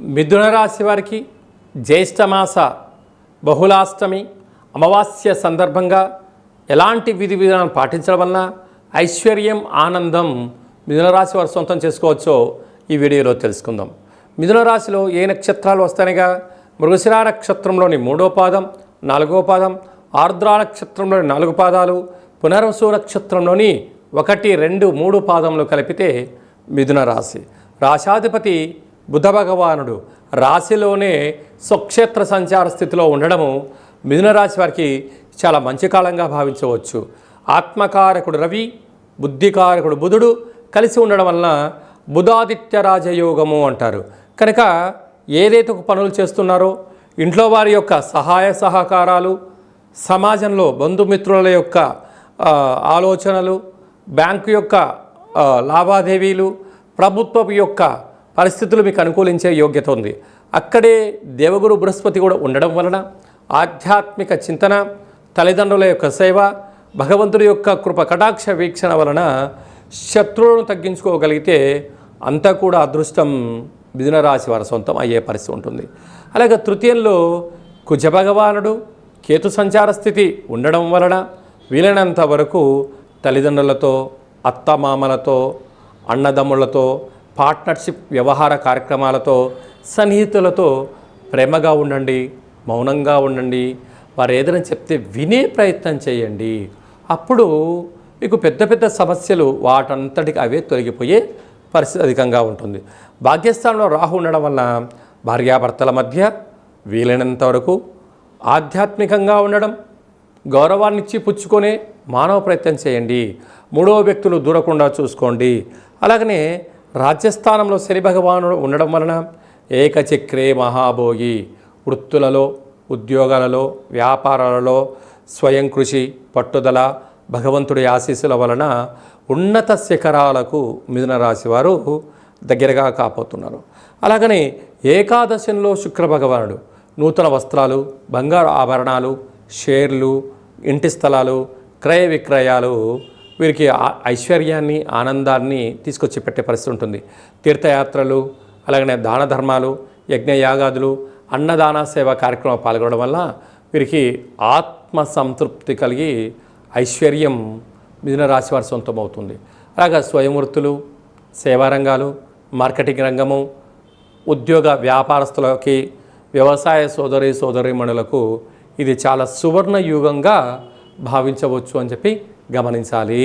మిథున రాశి వారికి జ్యేష్ఠమాస బహుళాష్టమి అమావాస్య సందర్భంగా ఎలాంటి విధి విధానం పాటించడం వలన ఐశ్వర్యం ఆనందం మిథున రాశి వారు సొంతం చేసుకోవచ్చో ఈ వీడియోలో తెలుసుకుందాం. మిథున రాశిలో ఏ నక్షత్రాలు వస్తాయిగా మృగశిర నక్షత్రంలోని 3వ పాదం 4వ పాదం, ఆర్ద్ర నక్షత్రంలోని 4 పాదాలు, పునర్వసు నక్షత్రంలోని 1, 2, 3 పాదములు కలిపితే మిథున రాశి. రాశాధిపతి బుధ భగవానుడు రాశిలోనే స్వక్షేత్ర సంచార స్థితిలో ఉండడము మిథున రాశి వారికి చాలా మంచి కాలంగా భావించవచ్చు. ఆత్మకారకుడు రవి, బుద్ధికారకుడు బుధుడు కలిసి ఉండడం వలన బుధాదిత్య రాజయోగము అంటారు. కనుక ఏదైతే పనులు చేస్తున్నారో ఇంట్లో వారి యొక్క సహాయ సహకారాలు, సమాజంలో బంధుమిత్రుల యొక్క ఆలోచనలు, బ్యాంకు యొక్క లావాదేవీలు, ప్రభుత్వం యొక్క పరిస్థితులు మీకు అనుకూలించే యోగ్యత ఉంది. అక్కడే దేవగురు బృహస్పతి కూడా ఉండడం వలన ఆధ్యాత్మిక చింతన, తల్లిదండ్రుల యొక్క సేవ, భగవంతుడి యొక్క కృప కటాక్ష వీక్షణ వలన శత్రువులను తగ్గించుకోగలిగితే అంతా కూడా అదృష్టం మిథున రాశి వారి సొంతం అయ్యే పరిస్థితి ఉంటుంది. అలాగే తృతీయంలో కుజ భగవానుడు కేతు సంచార స్థితి ఉండడం వలన వీలైనంత వరకు తల్లిదండ్రులతో, అత్తమామలతో, అన్నదమ్ములతో, పార్ట్నర్షిప్ వ్యవహార కార్యక్రమాలతో, సన్నిహితులతో ప్రేమగా ఉండండి, మౌనంగా ఉండండి. వారు ఏదైనా చెప్తే వినే ప్రయత్నం చేయండి. అప్పుడు మీకు పెద్ద పెద్ద సమస్యలు వాటంతటికి అవే తొలగిపోయే పరిస్థితి అధికంగా ఉంటుంది. భాగ్యస్థానంలో రాహు ఉండడం వలన భార్యాభర్తల మధ్య వీలైనంత వరకు ఆధ్యాత్మికంగా ఉండడం, గౌరవాన్నిచ్చి పుచ్చుకొనే మానవ ప్రయత్నం చేయండి. 3వ వ్యక్తులు దూరకుండా చూసుకోండి. అలాగనే రాజ్యస్థానంలో శని భగవానుడు ఉండడం వలన ఏకచక్రే మహాభోగి, వృత్తులలో, ఉద్యోగాలలో, వ్యాపారాలలో స్వయం కృషి, పట్టుదల, భగవంతుడి ఆశీస్సుల వలన ఉన్నత శిఖరాలకు మిథున రాశి వారు దగ్గరగా కాపోతున్నారు. అలాగనే ఏకాదశంలో శుక్ర భగవానుడు నూతన వస్త్రాలు, బంగారు ఆభరణాలు, షేర్లు, ఇంటి స్థలాలు, క్రయ విక్రయాలు వీరికి ఐశ్వర్యాన్ని, ఆనందాన్ని తీసుకొచ్చి పెట్టే పరిస్థితి ఉంటుంది. తీర్థయాత్రలు, అలాగనే దాన ధర్మాలు, యజ్ఞయాగాదులు, అన్నదాన సేవా కార్యక్రమాలు పాల్గొనడం వల్ల వీరికి ఆత్మ సంతృప్తి కలిగి ఐశ్వర్యం మిథున రాశి వారి సొంతం అవుతుంది. అలాగా స్వయం వృత్తులు, సేవారంగాలు, మార్కెటింగ్ రంగము, ఉద్యోగ వ్యాపారస్తులకి, వ్యవసాయ సోదరీమణులకు ఇది చాలా సువర్ణ యుగంగా భావించవచ్చు అని చెప్పి గమనించాలి.